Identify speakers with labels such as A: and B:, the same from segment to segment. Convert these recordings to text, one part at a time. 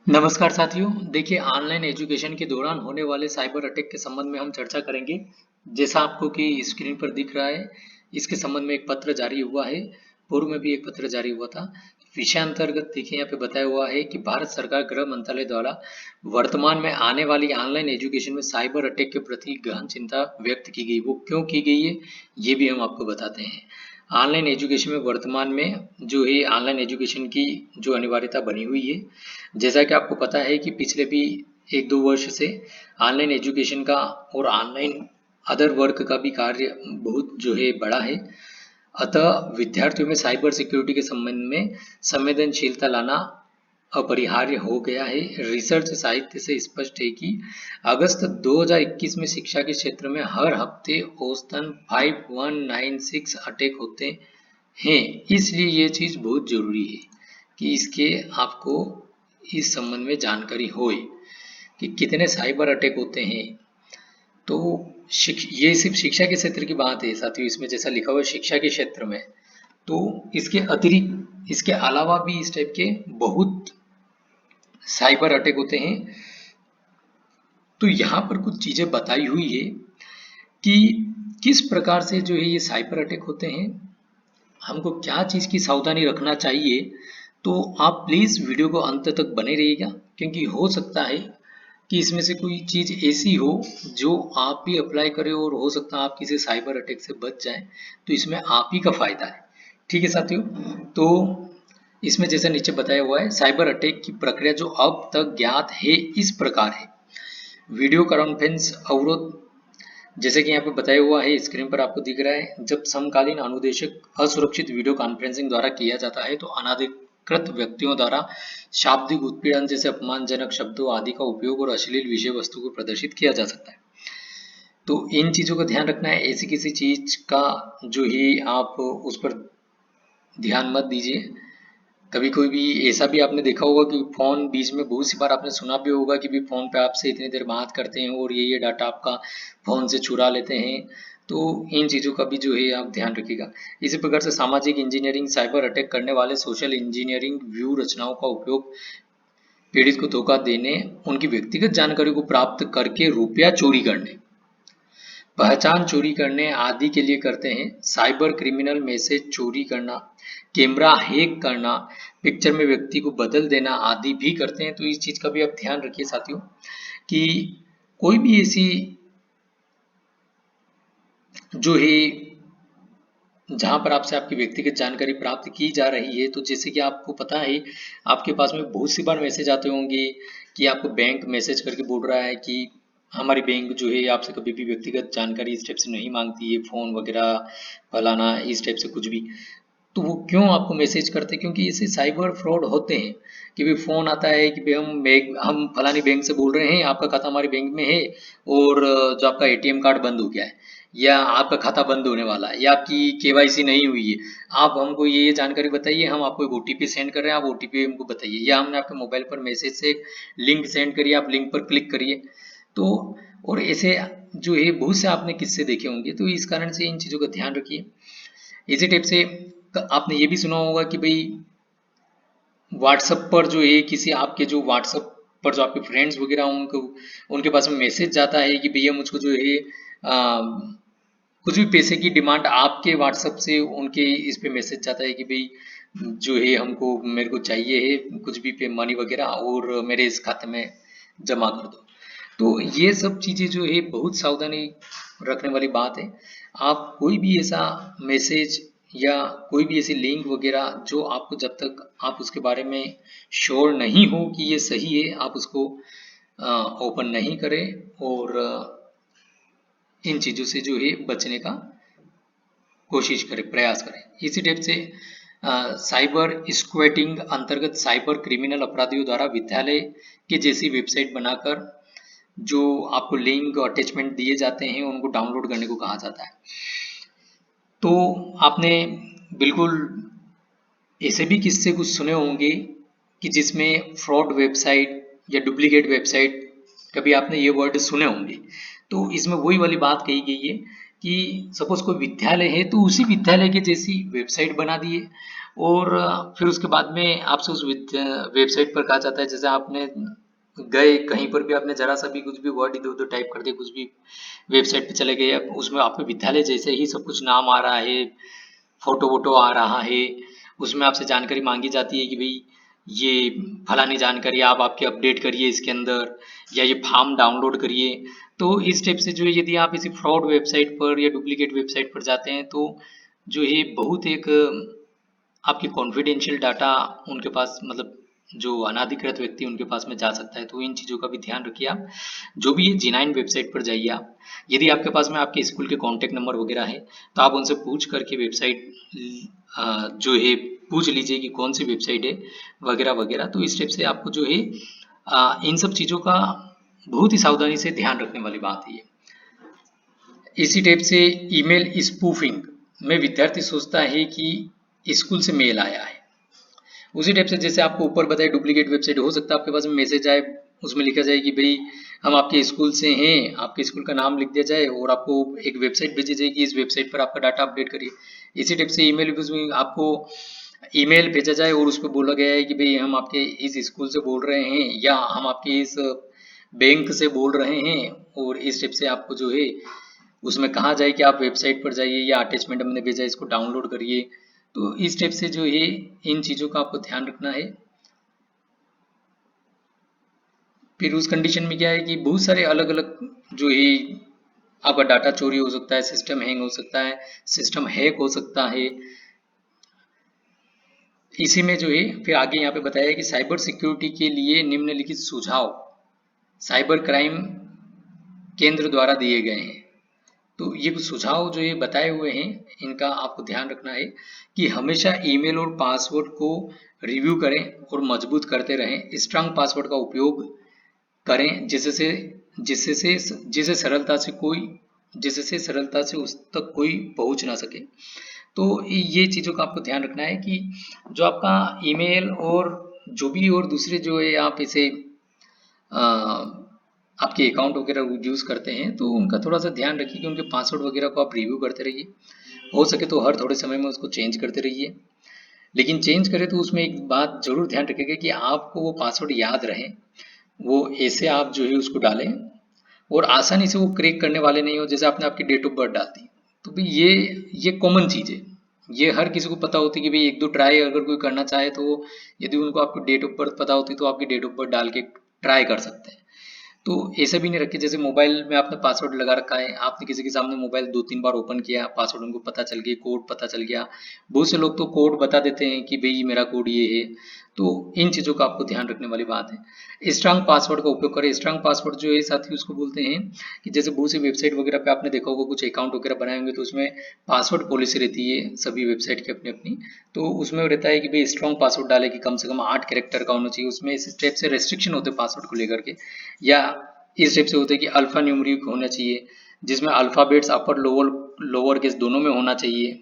A: नमस्कार साथियों। देखिए, ऑनलाइन एजुकेशन के दौरान होने वाले साइबर अटैक के संबंध में हम चर्चा करेंगे। जैसा आपको कि स्क्रीन पर दिख रहा है, इसके संबंध में एक पत्र जारी हुआ है। पूर्व में भी एक पत्र जारी हुआ था। विषय अंतर्गत देखिए, यहाँ पे बताया हुआ है कि भारत सरकार गृह मंत्रालय द्वारा वर्तमान में आने वाली ऑनलाइन एजुकेशन में साइबर अटैक के प्रति गहन चिंता व्यक्त की गई। वो क्यों की गई है, ये भी हम आपको बताते हैं। ऑनलाइन एजुकेशन में वर्तमान में जो है ऑनलाइन एजुकेशन की जो अनिवार्यता बनी हुई है, जैसा कि आपको पता है कि पिछले भी 1-2 वर्ष से ऑनलाइन एजुकेशन का और ऑनलाइन अदर वर्क का भी कार्य बहुत जो है बड़ा है। अतः विद्यार्थियों में साइबर सिक्योरिटी के संबंध में संवेदनशीलता लाना अपरिहार्य हो गया है। रिसर्च साहित्य से स्पष्ट है कि अगस्त 2021 में शिक्षा के क्षेत्र में हर हफ्ते औसतन 5196 अटैक होते हैं। इसलिए ये चीज़ बहुत ज़रूरी है कि इसके आपको इस संबंध में जानकारी होए कि कितने साइबर अटैक होते हैं। तो ये सिर्फ शिक्षा के क्षेत्र की बात है साथियों, इसमें जैसा लिखा हुआ है शिक्षा के क्षेत्र में। तो इसके अतिरिक्त इसके अलावा भी इस टाइप के बहुत साइबर अटैक होते हैं। तो यहाँ पर कुछ चीज़ें बताई हुई है कि किस प्रकार से जो है ये साइबर अटैक होते हैं, हमको क्या चीज़ की सावधानी रखना चाहिए। तो आप प्लीज़ वीडियो को अंत तक बने रहिएगा, क्योंकि हो सकता है कि इसमें से कोई चीज़ ऐसी हो जो आप भी अप्लाई करें और हो सकता है आप किसी साइबर अटैक से बच जाएं। तो इसमें आप ही का फायदा है। ठीक है साथियों। तो इसमें जैसा नीचे बताया हुआ है, साइबर अटैक की प्रक्रिया जो अब तक ज्ञात है इस प्रकार है। वीडियो कॉन्फ्रेंस अवरोध, जैसे कि यहाँ पे बताया हुआ है, स्क्रीन पर आपको दिख रहा है, जब समकालीन अनुदेशक असुरक्षित वीडियो कॉन्फ्रेंसिंग द्वारा किया जाता है तो अनाधिकृत व्यक्तियों द्वारा शाब्दिक उत्पीड़न जैसे अपमानजनक शब्दों आदि का उपयोग और अश्लील विषय वस्तु को प्रदर्शित किया जा सकता है। तो इन चीज़ों का ध्यान रखना है। ऐसी किसी चीज़ का जो है आप उस पर ध्यान मत दीजिए। कभी कोई भी ऐसा भी आपने देखा होगा कि फ़ोन बीच में बहुत सी बार आपने सुना भी होगा कि भी फ़ोन पे आपसे इतनी देर बात करते हैं और ये डाटा आपका फ़ोन से चुरा लेते हैं। तो इन चीज़ों का भी जो है आप ध्यान रखिएगा। इसी प्रकार से सामाजिक इंजीनियरिंग, साइबर अटैक करने वाले सोशल इंजीनियरिंग व्यू रचनाओं का उपयोग पीड़ित को धोखा देने, उनकी व्यक्तिगत जानकारी को प्राप्त करके रुपया चोरी करने, पहचान चोरी करने आदि के लिए करते हैं। साइबर क्रिमिनल मैसेज चोरी करना, कैमरा हैक करना, पिक्चर में व्यक्ति को बदल देना आदि भी करते हैं। तो इस चीज़ का भी आप ध्यान रखिए साथियों कि कोई भी ऐसी जो है जहाँ पर आपसे आपकी व्यक्तिगत जानकारी प्राप्त की जा रही है, तो जैसे कि आपको पता है आपके पास में बहुत सी बार मैसेज आते होंगे कि आपको बैंक मैसेज करके बोल रहा है कि हमारी बैंक जो है आपसे कभी भी व्यक्तिगत जानकारी इस टाइप से नहीं मांगती है, फ़ोन वगैरह फलाना इस टाइप से कुछ भी। तो वो क्यों आपको मैसेज करते हैं? क्योंकि ऐसे साइबर फ्रॉड होते हैं कि भाई फ़ोन आता है कि भाई हम फलानी बैंक से बोल रहे हैं, आपका खाता हमारे बैंक में है और जो आपका एटीएम कार्ड बंद हो गया है या आपका खाता बंद होने वाला है या आपकी केवाईसी नहीं हुई है, आप हमको ये जानकारी बताइए, हम आपको एक ओटीपी सेंड कर रहे हैं, आप ओटीपी हमको बताइए, या हमने आपके मोबाइल पर मैसेज से एक लिंक सेंड करिए, आप लिंक पर क्लिक करिए। तो और ऐसे जो है बहुत से आपने किस्से देखे होंगे। तो इस कारण से इन चीज़ों का ध्यान रखिए। इसी टाइप से आपने ये भी सुना होगा कि भाई व्हाट्सएप पर जो है किसी आपके जो व्हाट्सएप पर जो आपके फ्रेंड्स वगैरह उनको उनके पास में मैसेज जाता है कि भैया मुझको जो है कुछ भी पैसे की डिमांड आपके व्हाट्सएप से उनके इस पे मैसेज जाता है कि भाई जो है हमको मेरे को चाहिए है कुछ भी पे मनी वगैरह और मेरे इस खाते में जमा कर दो। तो ये सब चीज़ें जो है बहुत सावधानी रखने वाली बात है। आप कोई भी ऐसा मैसेज या कोई भी ऐसी लिंक वगैरह जो आपको जब तक आप उसके बारे में श्योर नहीं हो कि ये सही है, आप उसको ओपन नहीं करें और इन चीज़ों से जो है बचने का कोशिश करें, प्रयास करें। इसी टाइप से साइबर स्क्वैटिंग अंतर्गत साइबर क्रिमिनल अपराधियों द्वारा विद्यालय के जैसी वेबसाइट बनाकर जो आपको लिंक और अटैचमेंट दिए जाते हैं उनको डाउनलोड करने को कहा जाता है। तो आपने बिल्कुल ऐसे भी किस्से कुछ सुने होंगे कि जिसमें फ्रॉड वेबसाइट या डुप्लीकेट वेबसाइट, कभी आपने ये वर्ड सुने होंगे। तो इसमें वही वाली बात कही गई है कि सपोज कोई विद्यालय है तो उसी विद्यालय के जैसी वेबसाइट बना दिए और फिर उसके बाद में आपसे उस वेबसाइट पर कहा जाता है, जैसे आपने गए कहीं पर भी, आपने जरा सा भी कुछ भी वर्ड इधर उधर टाइप कर दिया, कुछ भी वेबसाइट पे चले गए, अब उसमें आपके विद्यालय जैसे ही सब कुछ नाम आ रहा है, फोटो वोटो आ रहा है, उसमें आपसे जानकारी मांगी जाती है कि भाई ये फलानी जानकारी आप आपके अपडेट करिए इसके अंदर, या ये फॉर्म डाउनलोड करिए। तो इस टाइप से जो है, यदि आप किसी फ्रॉड वेबसाइट पर या डुप्लीकेट वेबसाइट पर जाते हैं, तो जो है बहुत एक आपकी कॉन्फिडेंशियल डाटा उनके पास, मतलब जो अनाधिकृत व्यक्ति उनके पास में जा सकता है। तो इन चीज़ों का भी ध्यान रखिए आप। जो भी ये G9 वेबसाइट पर जाइए आप, यदि आपके पास में आपके स्कूल के कॉन्टैक्ट नंबर वगैरह है, तो आप उनसे पूछ करके वेबसाइट जो है पूछ लीजिए कि कौन सी वेबसाइट है वगैरह वगैरह। तो इस टाइप से आपको जो है इन सब चीज़ों का बहुत ही सावधानी से ध्यान रखने वाली बात है ये। इसी टाइप से ईमेल स्पूफिंग में विद्यार्थी सोचता है कि स्कूल से मेल आया है। उसी टाइप से जैसे आपको ऊपर बताया डुप्लीकेट वेबसाइट, हो सकता है आपके पास में मैसेज आए, उसमें लिखा जाए कि भाई हम आपके स्कूल से हैं, आपके स्कूल का नाम लिख दिया जाए और आपको एक वेबसाइट भेजी जाए कि इस वेबसाइट पर आपका डाटा अपडेट करिए। इसी टाइप से ईमेल में आपको ईमेल भेजा जाए और उस पर बोला गया है कि भाई हम आपके इस स्कूल से बोल रहे हैं, या हम आपके इस बैंक से बोल रहे हैं, और इस टाइप से आपको जो है उसमें कहा जाए कि आप वेबसाइट पर जाइए या अटैचमेंट हमने भेजा है इसको डाउनलोड करिए। तो इस टाइप से जो है इन चीज़ों का आपको ध्यान रखना है। फिर उस कंडीशन में क्या है कि बहुत सारे अलग अलग जो है आपका डाटा चोरी हो सकता है, सिस्टम हैंग हो सकता है, सिस्टम हैक हो सकता है। इसी में जो है फिर आगे यहाँ पे बताया है कि साइबर सिक्योरिटी के लिए निम्नलिखित सुझाव साइबर क्राइम केंद्र द्वारा दिए गए हैं। तो ये कुछ सुझाव जो ये बताए हुए हैं, इनका आपको ध्यान रखना है कि हमेशा ईमेल और पासवर्ड को रिव्यू करें और मजबूत करते रहें। स्ट्रांग पासवर्ड का उपयोग करें जिससे सरलता से उस तक कोई पहुंच ना सके। तो ये चीज़ों का आपको ध्यान रखना है कि जो आपका ईमेल और जो भी और दूसरे जो है आप इसे आपके अकाउंट वगैरह यूज़ करते हैं, तो उनका थोड़ा सा ध्यान रखिए कि उनके पासवर्ड वगैरह को आप रिव्यू करते रहिए। हो सके तो हर थोड़े समय में उसको चेंज करते रहिए। लेकिन चेंज करें तो उसमें एक बात जरूर ध्यान रखिएगा कि आपको वो पासवर्ड याद रहे, वो ऐसे आप जो है उसको डालें और आसानी से वो क्रैक करने वाले नहीं हो। जैसे आपने आपकी डेट ऑफ बर्थ डाल दी, तो भाई ये कॉमन चीज़ है, ये हर किसी को पता होती है कि भाई एक दो ट्राई अगर कोई करना चाहे तो यदि उनको आपको डेट ऑफ बर्थ पता होती तो आपकी डेट ऑफ बर्थ डाल के ट्राई कर सकते हैं। तो ऐसा भी नहीं रखिए जैसे मोबाइल में आपने पासवर्ड लगा रखा है, आपने किसी के सामने मोबाइल 2-3 बार ओपन किया, पासवर्ड उनको पता चल गया, कोड पता चल गया। बहुत से लोग तो कोड बता देते हैं कि भाई मेरा कोड ये है। तो इन चीज़ों का आपको ध्यान रखने वाली बात है। स्ट्रांग पासवर्ड का उपयोग करें। स्ट्रांग पासवर्ड जो है साथी उसको बोलते हैं कि जैसे बहुत सी वेबसाइट वगैरह पे आपने देखा होगा, कुछ अकाउंट वगैरह बनाए होंगे तो उसमें पासवर्ड पॉलिसी रहती है सभी वेबसाइट की अपनी अपनी। तो उसमें रहता है कि भाई स्ट्रॉन्ग पासवर्ड डाले कि कम से कम 8 कैरेक्टर का होना चाहिए। उसमें इस टाइप से रेस्ट्रिक्शन होते हैं पासवर्ड को लेकर के, या इस टाइप से होता है कि अल्फा न्यूमेरिक होना चाहिए, जिसमें alphabets upper lower lower case दोनों में होना चाहिए।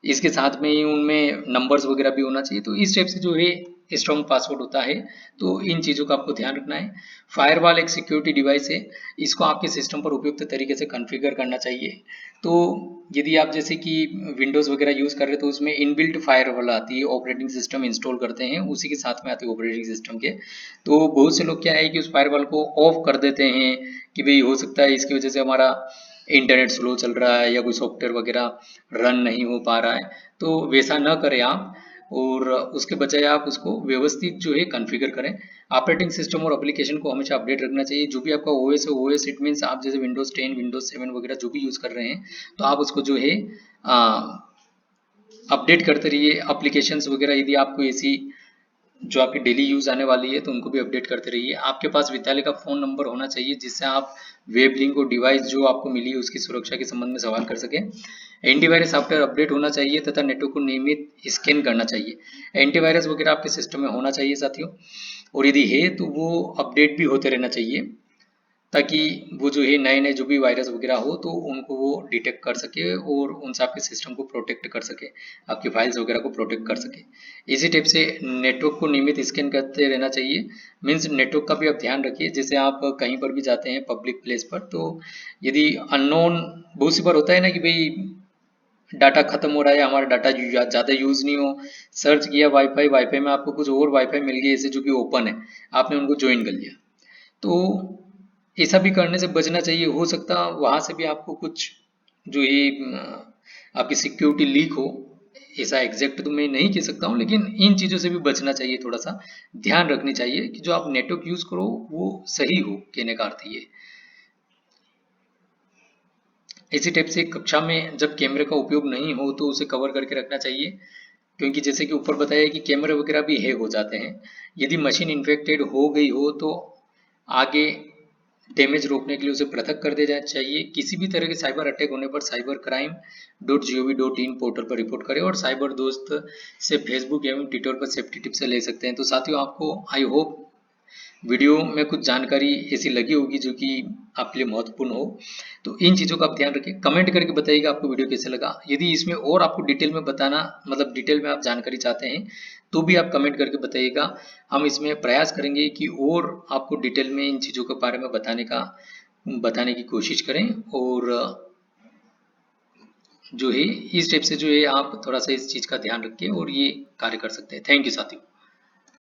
A: इसके साथ में ही उनमें नंबर्स वगैरह भी होना चाहिए। तो इस टाइप से जो है स्ट्रॉन्ग पासवर्ड होता है। तो इन चीज़ों का आपको ध्यान रखना है। फायरवॉल एक सिक्योरिटी डिवाइस है, इसको आपके सिस्टम पर उपयुक्त तरीके से कॉन्फ़िगर करना चाहिए। तो यदि आप जैसे कि विंडोज़ वगैरह यूज़ कर रहे हैं तो उसमें इनबिल्ट फायरवॉल आती है, ऑपरेटिंग सिस्टम इंस्टॉल करते हैं उसी के साथ में आती है ऑपरेटिंग सिस्टम के। तो बहुत से लोग क्या है कि उस फायरवॉल को ऑफ कर देते हैं कि भाई हो सकता है इसकी वजह से हमारा इंटरनेट स्लो चल रहा है या कोई सॉफ्टवेयर वगैरह रन नहीं हो पा रहा है। तो वैसा न करें आप, और उसके बजाय आप उसको व्यवस्थित जो है कॉन्फ़िगर करें। ऑपरेटिंग सिस्टम और एप्लीकेशन को हमेशा अपडेट रखना चाहिए। जो भी आपका ओएस है, ओएस इट मीन्स आप जैसे विंडोज़ 10 विंडोज़ 7 वगैरह जो भी यूज़ कर रहे हैं, तो आप उसको जो है अपडेट करते रहिए। एप्लीकेशंस वगैरह यदि आपको ऐसी जो आपकी डेली यूज आने वाली है तो उनको भी अपडेट करते रहिए। आपके पास विद्यालय का फोन नंबर होना चाहिए जिससे आप वेब लिंक और डिवाइस जो आपको मिली है उसकी सुरक्षा के संबंध में सवाल कर सकें। एंटीवायरस सॉफ्टवेयर अपडेट होना चाहिए तथा नेटवर्क को नियमित स्कैन करना चाहिए। एंटीवायरस वगैरह आपके सिस्टम में होना चाहिए साथियों, और यदि है तो वो अपडेट भी होते रहना चाहिए ताकि वो जो है नए नए जो भी वायरस वगैरह हो तो उनको वो डिटेक्ट कर सके और उनसे आपके सिस्टम को प्रोटेक्ट कर सके, आपकी फाइल्स वगैरह को प्रोटेक्ट कर सके। इसी टाइप से नेटवर्क को नियमित स्कैन करते रहना चाहिए। मीन्स नेटवर्क का भी आप ध्यान रखिए। जैसे आप कहीं पर भी जाते हैं पब्लिक प्लेस पर, तो यदि अननोन बहुत सी बार होता है ना कि भाई डाटा खत्म हो रहा है, हमारा डाटा ज़्यादा यूज़ नहीं हो, सर्च किया वाईफाई, वाईफाई में आपको कुछ और वाईफाई मिल गया ऐसे जो कि ओपन है, आपने उनको ज्वाइन कर लिया, तो ऐसा भी करने से बचना चाहिए। हो सकता वहाँ से भी आपको कुछ जो ये आपकी सिक्योरिटी लीक हो, ऐसा एग्जैक्ट तो मैं नहीं कह सकता हूँ, लेकिन इन चीज़ों से भी बचना चाहिए, थोड़ा सा ध्यान रखनी चाहिए कि जो आप नेटवर्क यूज़ करो वो सही हो, कहने का अर्थ ये। इसी टाइप से कक्षा में जब कैमरे का उपयोग नहीं हो तो उसे कवर करके रखना चाहिए, क्योंकि जैसे कि ऊपर बताया कि कैमरे वगैरह भी हैक हो जाते हैं। यदि मशीन इन्फेक्टेड हो गई हो तो आगे डैमेज रोकने के लिए उसे पृथक कर दिया चाहिए। किसी भी तरह के साइबर अटैक होने पर cybercrime.gov.in पोर्टल पर रिपोर्ट करें, और साइबर दोस्त से फेसबुक एवं ट्विटर पर सेफ्टी टिप्स ले सकते हैं। तो साथियों, आपको आई होप वीडियो में कुछ जानकारी ऐसी लगी होगी जो कि आपके लिए महत्वपूर्ण हो। तो इन चीज़ों का आप ध्यान रखें, कमेंट करके बताइएगा आपको वीडियो कैसे लगा। यदि इसमें और आपको डिटेल में बताना, मतलब डिटेल में आप जानकारी चाहते हैं, तो भी आप कमेंट करके बताइएगा। हम इसमें प्रयास करेंगे कि और आपको डिटेल में इन चीज़ों के बारे में बताने की कोशिश करें, और जो है इस टाइप से जो है आप थोड़ा सा इस चीज़ का ध्यान रखें और ये कार्य कर सकते हैं। थैंक यू साथियों।